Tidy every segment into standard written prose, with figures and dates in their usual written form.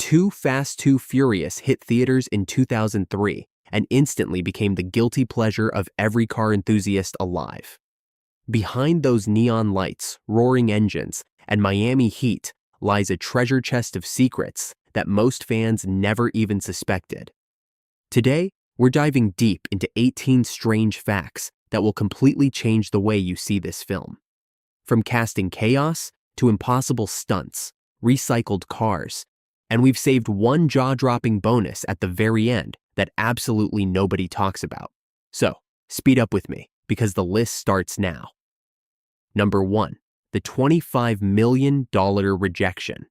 Too Fast, Too Furious hit theaters in 2003 and instantly became the guilty pleasure of every car enthusiast alive. Behind those neon lights, roaring engines, and Miami heat lies a treasure chest of secrets that most fans never even suspected. Today, we're diving deep into 18 strange facts that will completely change the way you see this film. From casting chaos to impossible stunts, recycled cars, and we've saved one jaw-dropping bonus at the very end that absolutely nobody talks about. So, speed up with me, because the list starts now. Number 1, the $25 million rejection.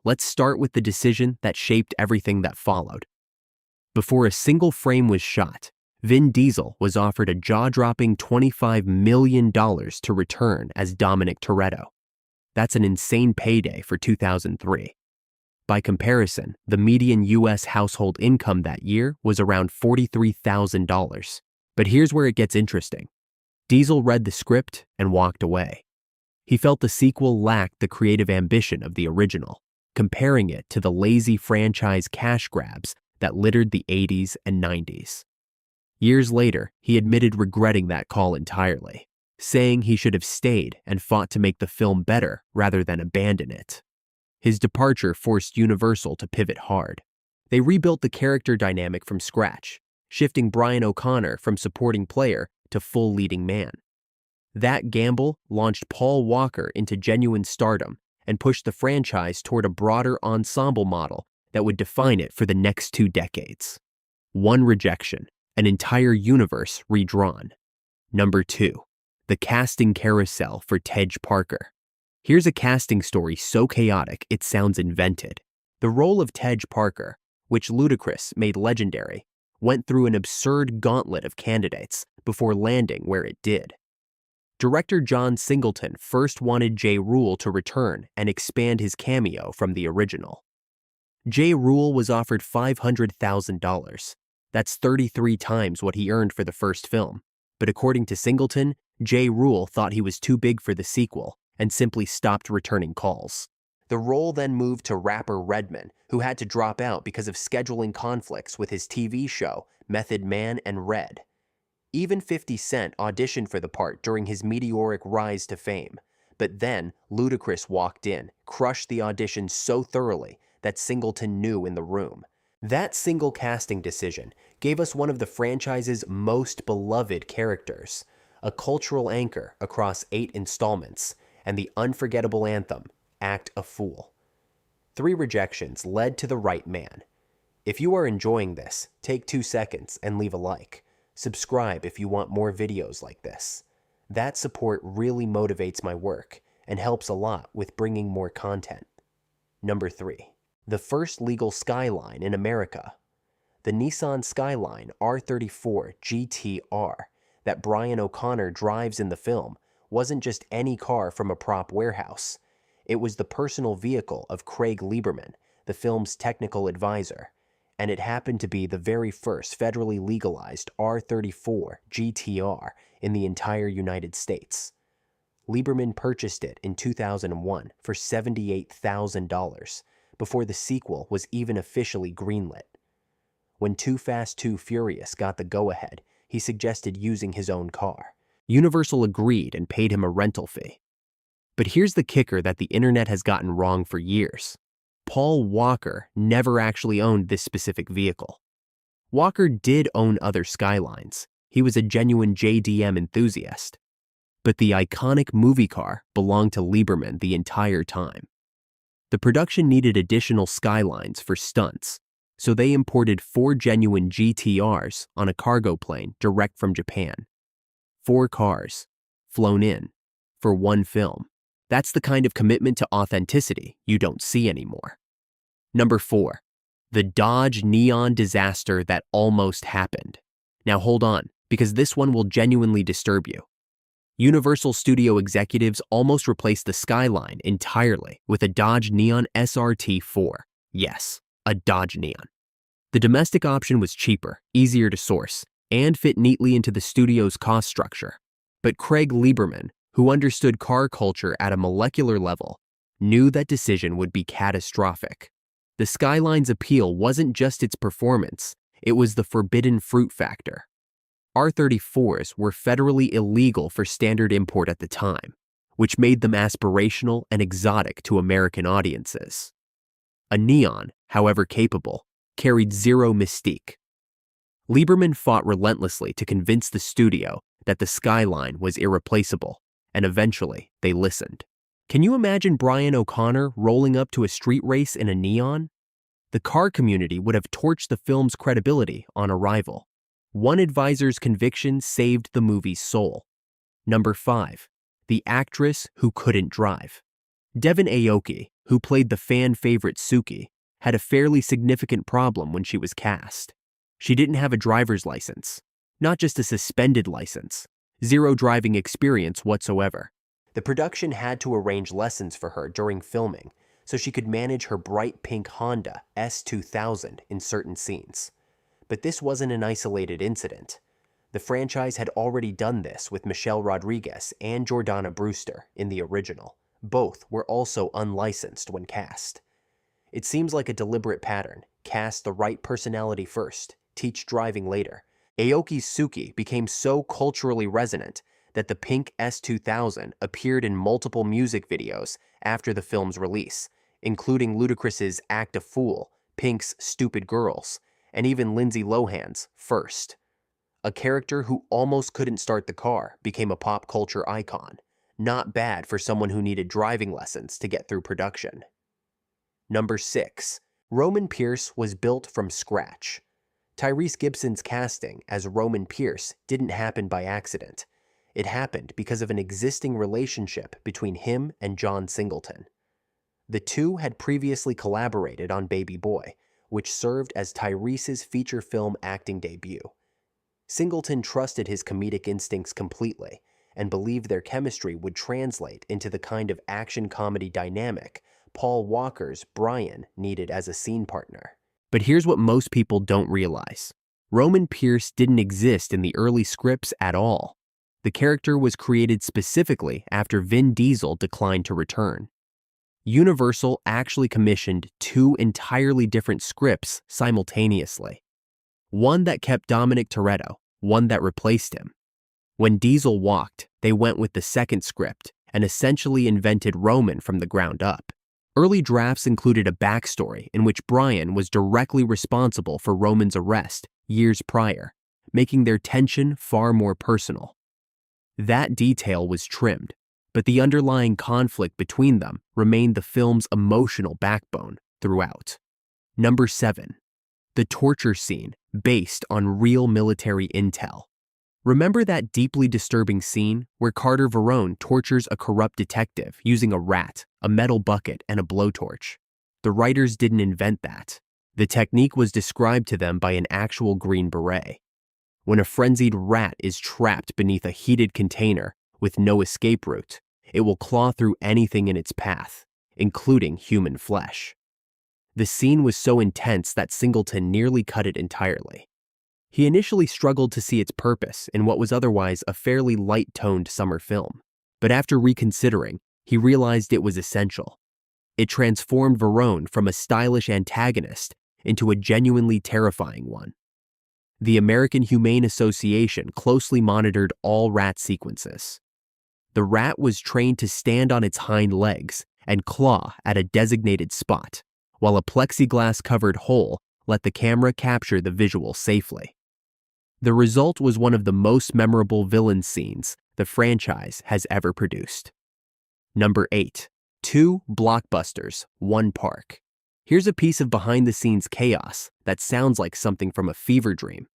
Let's start with the decision that shaped everything that followed. Before a single frame was shot, Vin Diesel was offered a jaw-dropping $25 million to return as Dominic Toretto. That's an insane payday for 2003. By comparison, the median U.S. household income that year was around $43,000. But here's where it gets interesting. Diesel read the script and walked away. He felt the sequel lacked the creative ambition of the original, comparing it to the lazy franchise cash grabs that littered the 80s and 90s. Years later, he admitted regretting that call entirely, saying he should have stayed and fought to make the film better rather than abandon it. His departure forced Universal to pivot hard. They rebuilt the character dynamic from scratch, shifting Brian O'Connor from supporting player to full leading man. That gamble launched Paul Walker into genuine stardom and pushed the franchise toward a broader ensemble model that would define it for the next 2 decades. One rejection, an entire universe redrawn. Number 2, the casting carousel for Tej Parker. Here's a casting story so chaotic it sounds invented. The role of Tej Parker, which Ludacris made legendary, went through an absurd gauntlet of candidates before landing where it did. Director John Singleton first wanted Ja Rule to return and expand his cameo from the original. Ja Rule was offered $500,000. That's 33 times what he earned for the first film. But according to Singleton, Ja Rule thought he was too big for the sequel and simply stopped returning calls. The role then moved to rapper Redman, who had to drop out because of scheduling conflicts with his TV show, Method Man and Red. Even 50 Cent auditioned for the part during his meteoric rise to fame. But then, Ludacris walked in, crushed the audition so thoroughly that Singleton knew in the room. That single casting decision gave us one of the franchise's most beloved characters, a cultural anchor across 8 installments, and the unforgettable anthem, Act a Fool. 3 rejections led to the right man. If you are enjoying this, take 2 seconds and leave a like. Subscribe if you want more videos like this. That support really motivates my work and helps a lot with bringing more content. Number 3, the first legal Skyline in America. The Nissan Skyline R34 GTR that Brian O'Connor drives in the film wasn't just any car from a prop warehouse. It was the personal vehicle of Craig Lieberman, the film's technical advisor, and it happened to be the very first federally legalized R34 GTR in the entire United States. Lieberman purchased it in 2001 for $78,000 before the sequel was even officially greenlit. When Too Fast, Too Furious got the go-ahead, he suggested using his own car. Universal agreed and paid him a rental fee. But here's the kicker that the internet has gotten wrong for years. Paul Walker never actually owned this specific vehicle. Walker did own other Skylines. He was a genuine JDM enthusiast. But the iconic movie car belonged to Lieberman the entire time. The production needed additional Skylines for stunts, so they imported 4 genuine GTRs on a cargo plane direct from Japan. 4 cars, flown in, for one film. That's the kind of commitment to authenticity you don't see anymore. Number 4, the Dodge neon disaster that almost happened. Now hold on, because this one will genuinely disturb you. Universal Studio executives almost replaced the Skyline entirely with a Dodge Neon SRT4. Yes, a Dodge Neon. The domestic option was cheaper, easier to source, and fit neatly into the studio's cost structure. But Craig Lieberman, who understood car culture at a molecular level, knew that decision would be catastrophic. The Skyline's appeal wasn't just its performance, it was the forbidden fruit factor. R34s were federally illegal for standard import at the time, which made them aspirational and exotic to American audiences. A neon, however capable, carried zero mystique. Lieberman fought relentlessly to convince the studio that the Skyline was irreplaceable, and eventually they listened. Can you imagine Brian O'Connor rolling up to a street race in a neon? The car community would have torched the film's credibility on arrival. One advisor's conviction saved the movie's soul. Number 5. The actress who couldn't drive. Devon Aoki, who played the fan favorite Suki, had a fairly significant problem when she was cast. She didn't have a driver's license. Not just a suspended license. Zero driving experience whatsoever. The production had to arrange lessons for her during filming so she could manage her bright pink Honda S2000 in certain scenes. But this wasn't an isolated incident. The franchise had already done this with Michelle Rodriguez and Jordana Brewster in the original. Both were also unlicensed when cast. It seems like a deliberate pattern. Cast the right personality first, teach driving later. Aoki's Suki became so culturally resonant that the pink S2000 appeared in multiple music videos after the film's release, including Ludacris's Act a Fool, Pink's Stupid Girls, and even Lindsay Lohan's First. A character who almost couldn't start the car became a pop culture icon. Not bad for someone who needed driving lessons to get through production. Number 6. Roman Pearce was built from scratch. Tyrese Gibson's casting as Roman Pearce didn't happen by accident. It happened because of an existing relationship between him and John Singleton. The two had previously collaborated on Baby Boy, which served as Tyrese's feature film acting debut. Singleton trusted his comedic instincts completely and believed their chemistry would translate into the kind of action comedy dynamic Paul Walker's Brian needed as a scene partner. But here's what most people don't realize. Roman Pearce didn't exist in the early scripts at all. The character was created specifically after Vin Diesel declined to return. Universal actually commissioned 2 entirely different scripts simultaneously. One that kept Dominic Toretto, one that replaced him. When Diesel walked, they went with the second script and essentially invented Roman from the ground up. Early drafts included a backstory in which Brian was directly responsible for Roman's arrest years prior, making their tension far more personal. That detail was trimmed, but the underlying conflict between them remained the film's emotional backbone throughout. Number 7. The torture scene based on real military intel. Remember that deeply disturbing scene where Carter Verone tortures a corrupt detective using a rat, a metal bucket, and a blowtorch? The writers didn't invent that. The technique was described to them by an actual Green Beret. When a frenzied rat is trapped beneath a heated container with no escape route, it will claw through anything in its path, including human flesh. The scene was so intense that Singleton nearly cut it entirely. He initially struggled to see its purpose in what was otherwise a fairly light-toned summer film, but after reconsidering, he realized it was essential. It transformed Verone from a stylish antagonist into a genuinely terrifying one. The American Humane Association closely monitored all rat sequences. The rat was trained to stand on its hind legs and claw at a designated spot, while a plexiglass-covered hole let the camera capture the visual safely. The result was one of the most memorable villain scenes the franchise has ever produced. Number 8. 2 blockbusters, 1 park. Here's a piece of behind-the-scenes chaos that sounds like something from a fever dream.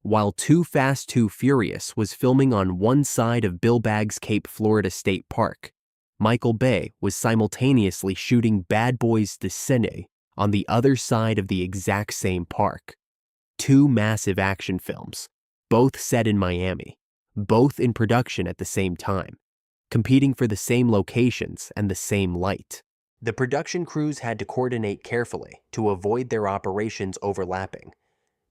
While Too Fast, Too Furious was filming on one side of Bill Baggs' Cape Florida State Park, Michael Bay was simultaneously shooting Bad Boys The Cine on the other side of the exact same park. 2 massive action films, both set in Miami, both in production at the same time, competing for the same locations and the same light. The production crews had to coordinate carefully to avoid their operations overlapping.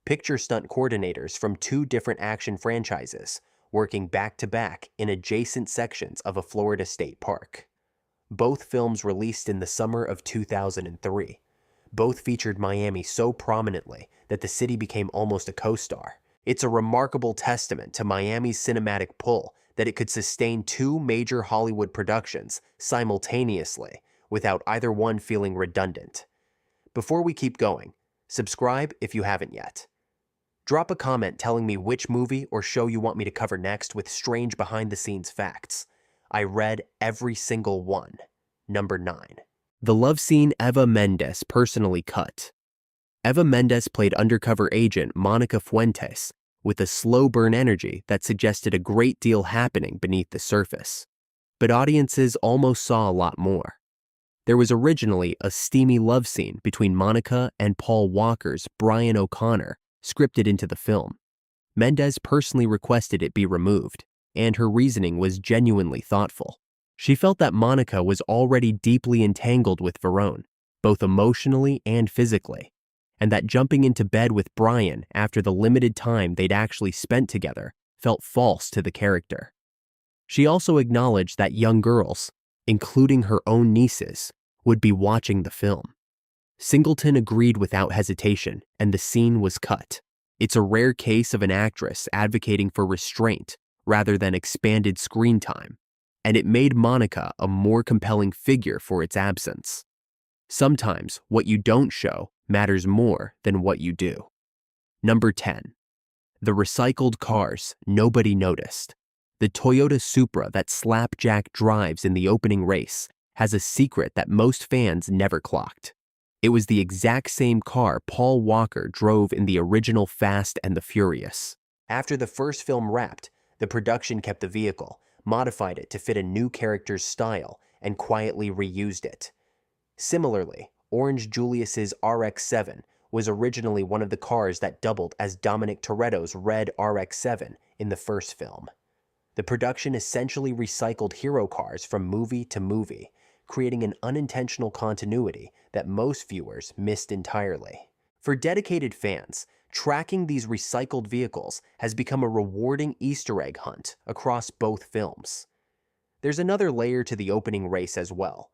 Picture stunt coordinators from 2 different action franchises working back-to-back in adjacent sections of a Florida state park. Both films released in the summer of 2003, Both featured Miami so prominently that the city became almost a co-star. It's a remarkable testament to Miami's cinematic pull that it could sustain two major Hollywood productions simultaneously without either one feeling redundant. Before we keep going, subscribe if you haven't yet. Drop a comment telling me which movie or show you want me to cover next with strange behind-the-scenes facts. I read every single one. Number 9. The love scene Eva Mendes personally cut. Eva Mendes played undercover agent Monica Fuentes with a slow burn energy that suggested a great deal happening beneath the surface. But audiences almost saw a lot more. There was originally a steamy love scene between Monica and Paul Walker's Brian O'Connor scripted into the film. Mendes personally requested it be removed, and her reasoning was genuinely thoughtful. She felt that Monica was already deeply entangled with Verone, both emotionally and physically, and that jumping into bed with Brian after the limited time they'd actually spent together felt false to the character. She also acknowledged that young girls, including her own nieces, would be watching the film. Singleton agreed without hesitation, and the scene was cut. It's a rare case of an actress advocating for restraint rather than expanded screen time, and it made Monica a more compelling figure for its absence. Sometimes what you don't show matters more than what you do. Number 10. The recycled cars nobody noticed. The Toyota Supra that Slapjack drives in the opening race has a secret that most fans never clocked. It was the exact same car Paul Walker drove in the original Fast and the Furious. After the first film wrapped, the production kept the vehicle, modified it to fit a new character's style, and quietly reused it. Similarly, Orange Julius's RX-7 was originally one of the cars that doubled as Dominic Toretto's red RX-7 in the first film. The production essentially recycled hero cars from movie to movie, creating an unintentional continuity that most viewers missed entirely. For dedicated fans, tracking these recycled vehicles has become a rewarding Easter egg hunt across both films. There's another layer to the opening race as well.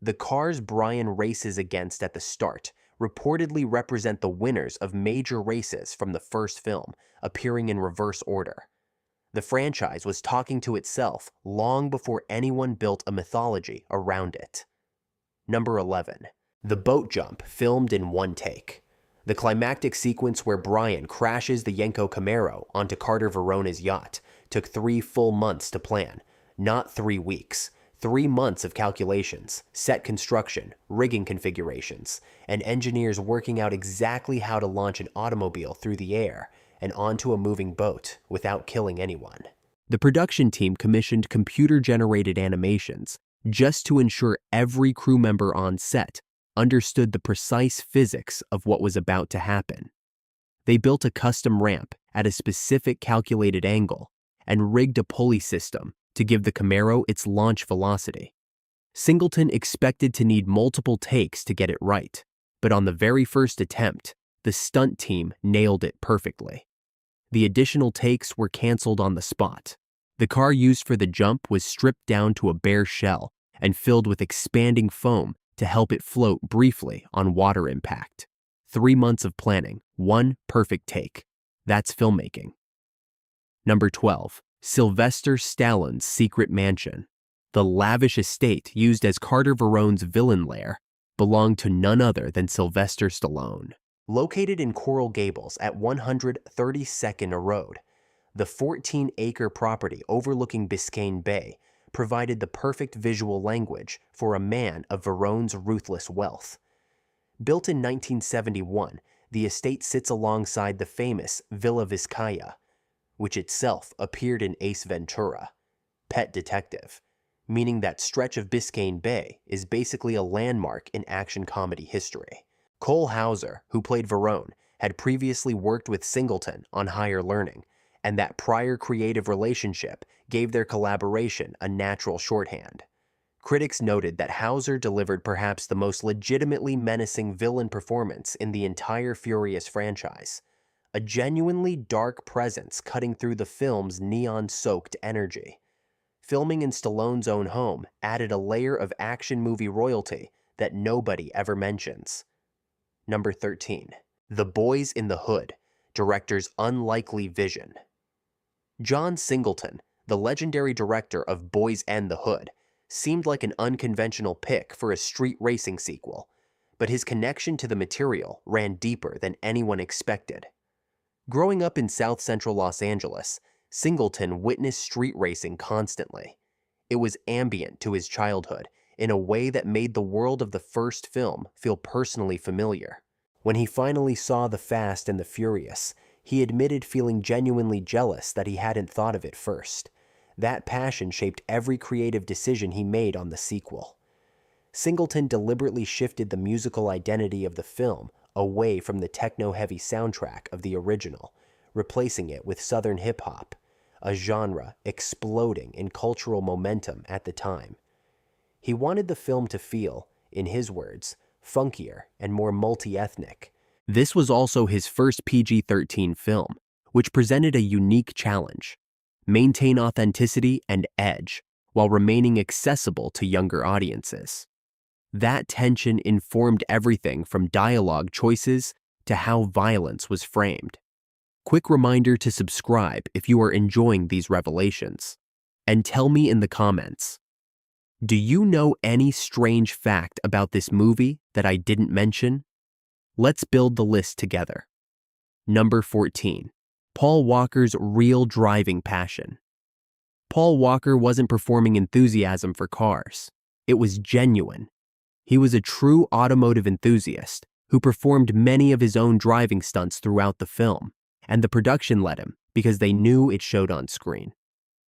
The cars Brian races against at the start reportedly represent the winners of major races from the first film, appearing in reverse order. The franchise was talking to itself long before anyone built a mythology around it. Number 11. The boat jump filmed in one take. The climactic sequence where Brian crashes the Yenko Camaro onto Carter Verone's yacht took 3 full months to plan, not 3 weeks. 3 months of calculations, set construction, rigging configurations, and engineers working out exactly how to launch an automobile through the air and onto a moving boat without killing anyone. The production team commissioned computer-generated animations just to ensure every crew member on set understood the precise physics of what was about to happen. They built a custom ramp at a specific calculated angle and rigged a pulley system to give the Camaro its launch velocity. Singleton expected to need multiple takes to get it right, but on the very first attempt, the stunt team nailed it perfectly. The additional takes were canceled on the spot. The car used for the jump was stripped down to a bare shell and filled with expanding foam to help it float briefly on water impact. 3 months of planning, 1 perfect take. That's filmmaking. Number 12. Sylvester Stallone's secret mansion. The lavish estate used as Carter Verone's villain lair belonged to none other than Sylvester Stallone. Located in Coral Gables at 132nd Road, the 14-acre property overlooking Biscayne Bay provided the perfect visual language for a man of Verone's ruthless wealth. Built in 1971, the estate sits alongside the famous Villa Vizcaya, which itself appeared in Ace Ventura, Pet Detective, meaning that stretch of Biscayne Bay is basically a landmark in action comedy history. Cole Hauser, who played Verone, had previously worked with Singleton on Higher Learning, and that prior creative relationship gave their collaboration a natural shorthand. Critics noted that Hauser delivered perhaps the most legitimately menacing villain performance in the entire Furious franchise, a genuinely dark presence cutting through the film's neon-soaked energy. Filming in Stallone's own home added a layer of action movie royalty that nobody ever mentions. Number 13. The Boys in the Hood, director's unlikely vision. John Singleton, the legendary director of Boys and the Hood, seemed like an unconventional pick for a street racing sequel, but his connection to the material ran deeper than anyone expected. Growing up in South Central Los Angeles, Singleton witnessed street racing constantly. It was ambient to his childhood in a way that made the world of the first film feel personally familiar. When he finally saw The Fast and the Furious, he admitted feeling genuinely jealous that he hadn't thought of it first. That passion shaped every creative decision he made on the sequel. Singleton deliberately shifted the musical identity of the film away from the techno-heavy soundtrack of the original, replacing it with Southern hip-hop, a genre exploding in cultural momentum at the time. He wanted the film to feel, in his words, funkier and more multi-ethnic. This was also his first PG-13 film, which presented a unique challenge: maintain authenticity and edge while remaining accessible to younger audiences. That tension informed everything from dialogue choices to how violence was framed. Quick reminder to subscribe if you are enjoying these revelations. And tell me in the comments, do you know any strange fact about this movie that I didn't mention? Let's build the list together. Number 14. Paul Walker's real driving passion. Paul Walker wasn't performing enthusiasm for cars. It was genuine. He was a true automotive enthusiast who performed many of his own driving stunts throughout the film, and the production let him because they knew it showed on screen.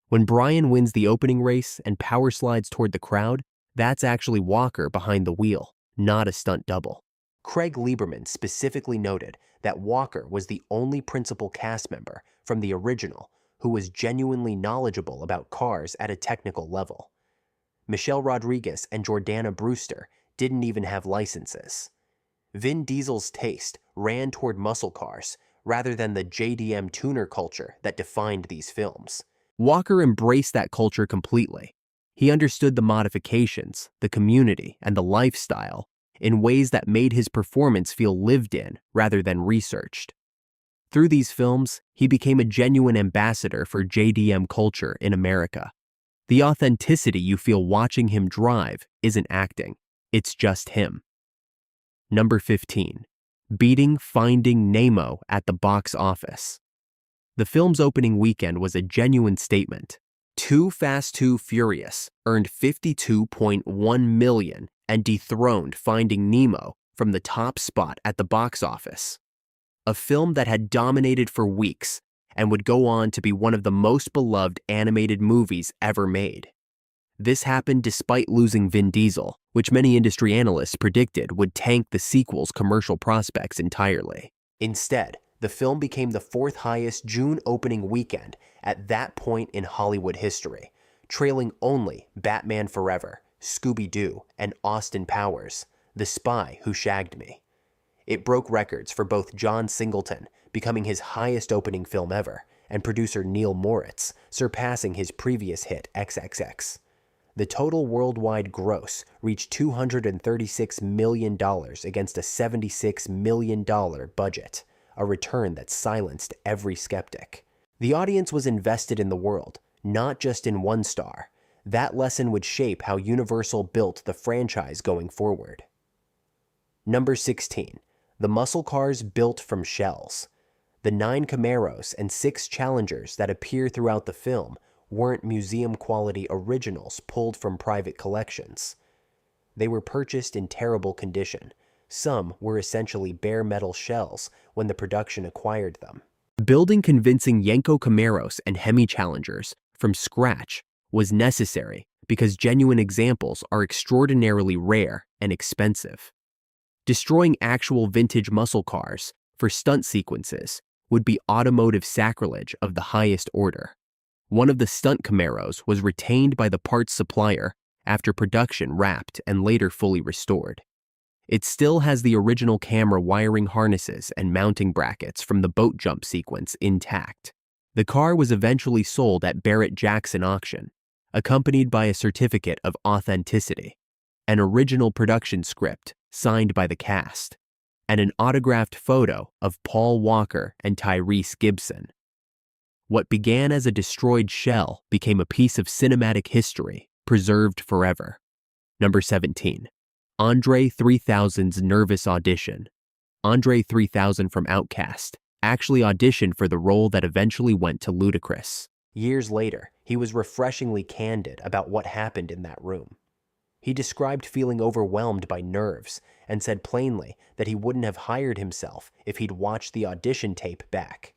When Brian wins the opening race and power slides toward the crowd, that's actually Walker behind the wheel, not a stunt double. Craig Lieberman specifically noted that Walker was the only principal cast member from the original who was genuinely knowledgeable about cars at a technical level. Michelle Rodriguez and Jordana Brewster didn't even have licenses. Vin Diesel's taste ran toward muscle cars rather than the JDM tuner culture that defined these films. Walker embraced that culture completely. He understood the modifications, the community, and the lifestyle in ways that made his performance feel lived in rather than researched. Through these films, he became a genuine ambassador for JDM culture in America. The authenticity you feel watching him drive isn't acting, it's just him. Number 15. Beating Finding Nemo at the box office. The film's opening weekend was a genuine statement. Too Fast, Too Furious earned $52.1 million and dethroned Finding Nemo from the top spot at the box office. A film that had dominated for weeks and would go on to be one of the most beloved animated movies ever made. This happened despite losing Vin Diesel, which many industry analysts predicted would tank the sequel's commercial prospects entirely. Instead, the film became the fourth highest June opening weekend at that point in Hollywood history, trailing only Batman Forever, Scooby-Doo, and Austin Powers, The Spy Who Shagged Me. It broke records for both John Singleton, becoming his highest opening film ever, and producer Neil Moritz, surpassing his previous hit XXX. The total worldwide gross reached $236 million against a $76 million budget, a return that silenced every skeptic. The audience was invested in the world, not just in one star. That lesson would shape how Universal built the franchise going forward. Number 16. The muscle cars built from shells. The 9 Camaros and 6 Challengers that appear throughout the film weren't museum-quality originals pulled from private collections. They were purchased in terrible condition. Some were essentially bare metal shells when the production acquired them. Building convincing Yenko Camaros and Hemi Challengers from scratch was necessary because genuine examples are extraordinarily rare and expensive. Destroying actual vintage muscle cars for stunt sequences would be automotive sacrilege of the highest order. One of the stunt Camaros was retained by the parts supplier after production wrapped and later fully restored. It still has the original camera wiring harnesses and mounting brackets from the boat jump sequence intact. The car was eventually sold at Barrett-Jackson auction, accompanied by a certificate of authenticity, an original production script signed by the cast, and an autographed photo of Paul Walker and Tyrese Gibson. What began as a destroyed shell became a piece of cinematic history, preserved forever. Number 17. Andre 3000's nervous audition. Andre 3000 from Outkast actually auditioned for the role that eventually went to Ludacris. Years later, he was refreshingly candid about what happened in that room. He described feeling overwhelmed by nerves and said plainly that he wouldn't have hired himself if he'd watched the audition tape back.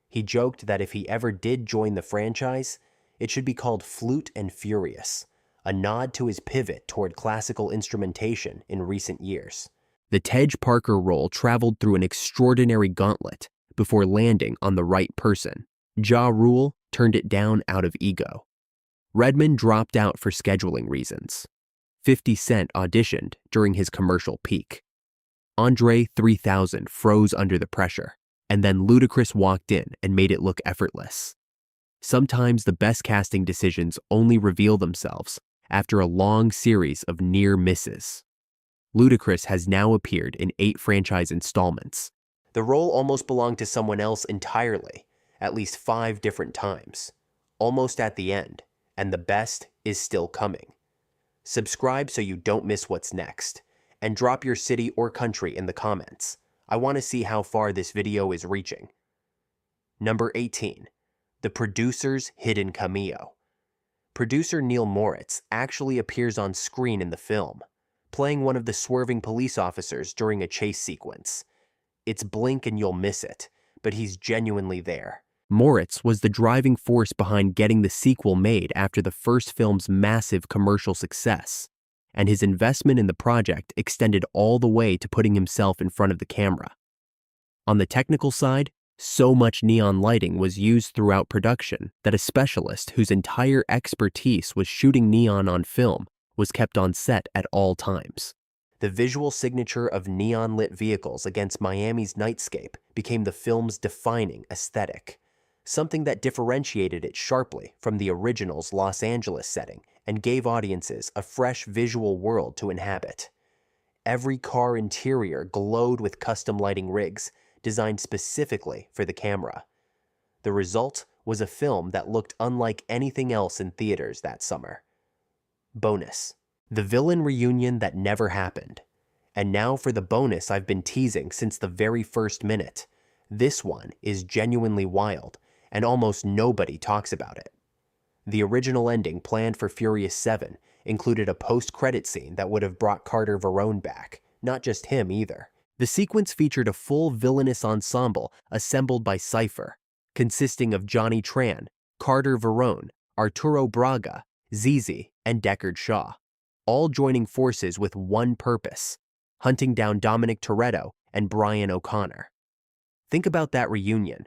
He joked that if he ever did join the franchise, it should be called Flute and Furious, a nod to his pivot toward classical instrumentation in recent years. The Tej Parker role traveled through an extraordinary gauntlet before landing on the right person. Ja Rule turned it down out of ego. Redman dropped out for scheduling reasons. 50 Cent auditioned during his commercial peak. Andre 3000 froze under the pressure, and then Ludacris walked in and made it look effortless. Sometimes the best casting decisions only reveal themselves after a long series of near misses. Ludacris has now appeared in 8 franchise installments. The role almost belonged to someone else entirely, at least 5 different times, almost at the end, and the best is still coming. Subscribe so you don't miss what's next, and drop your city or country in the comments. I want to see how far this video is reaching. Number 18. The producer's hidden cameo. Producer Neil Moritz actually appears on screen in the film, playing one of the swerving police officers during a chase sequence. It's blink and you'll miss it, but he's genuinely there. Moritz was the driving force behind getting the sequel made after the first film's massive commercial success, and his investment in the project extended all the way to putting himself in front of the camera. On the technical side, so much neon lighting was used throughout production that a specialist whose entire expertise was shooting neon on film was kept on set at all times. The visual signature of neon-lit vehicles against Miami's nightscape became the film's defining aesthetic, something that differentiated it sharply from the original's Los Angeles setting and gave audiences a fresh visual world to inhabit. Every car interior glowed with custom lighting rigs designed specifically for the camera. The result was a film that looked unlike anything else in theaters that summer. Bonus. The villain reunion that never happened. And now for the bonus I've been teasing since the very first minute. This one is genuinely wild, and almost nobody talks about it. The original ending planned for Furious 7 included a post-credit scene that would have brought Carter Verone back, not just him either. The sequence featured a full villainous ensemble assembled by Cypher, consisting of Johnny Tran, Carter Verone, Arturo Braga, Zizi, and Deckard Shaw, all joining forces with one purpose: hunting down Dominic Toretto and Brian O'Connor. Think about that reunion.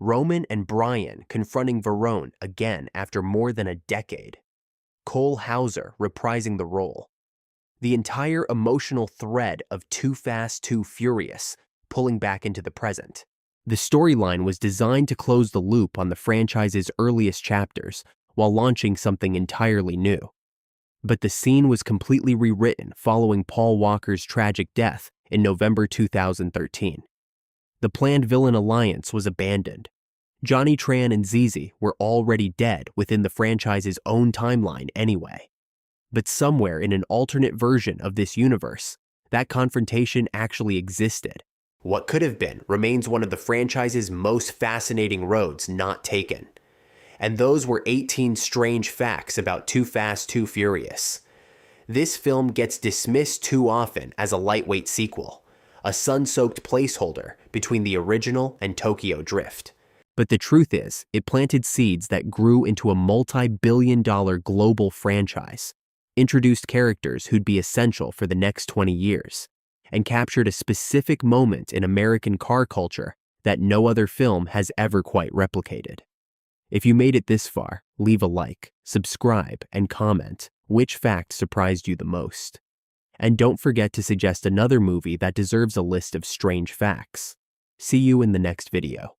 Roman and Brian confronting Verone again after more than a decade. Cole Hauser reprising the role. The entire emotional thread of Too Fast, Too Furious pulling back into the present. The storyline was designed to close the loop on the franchise's earliest chapters while launching something entirely new. But the scene was completely rewritten following Paul Walker's tragic death in November 2013. The planned villain alliance was abandoned. Johnny Tran and Zizi were already dead within the franchise's own timeline anyway. But somewhere in an alternate version of this universe, that confrontation actually existed. What could have been remains one of the franchise's most fascinating roads not taken. And those were 18 strange facts about Too Fast, Too Furious. This film gets dismissed too often as a lightweight sequel, a sun-soaked placeholder between the original and Tokyo Drift. But the truth is, it planted seeds that grew into a multi-billion-dollar global franchise, introduced characters who'd be essential for the next 20 years, and captured a specific moment in American car culture that no other film has ever quite replicated. If you made it this far, leave a like, subscribe, and comment which fact surprised you the most. And don't forget to suggest another movie that deserves a list of strange facts. See you in the next video.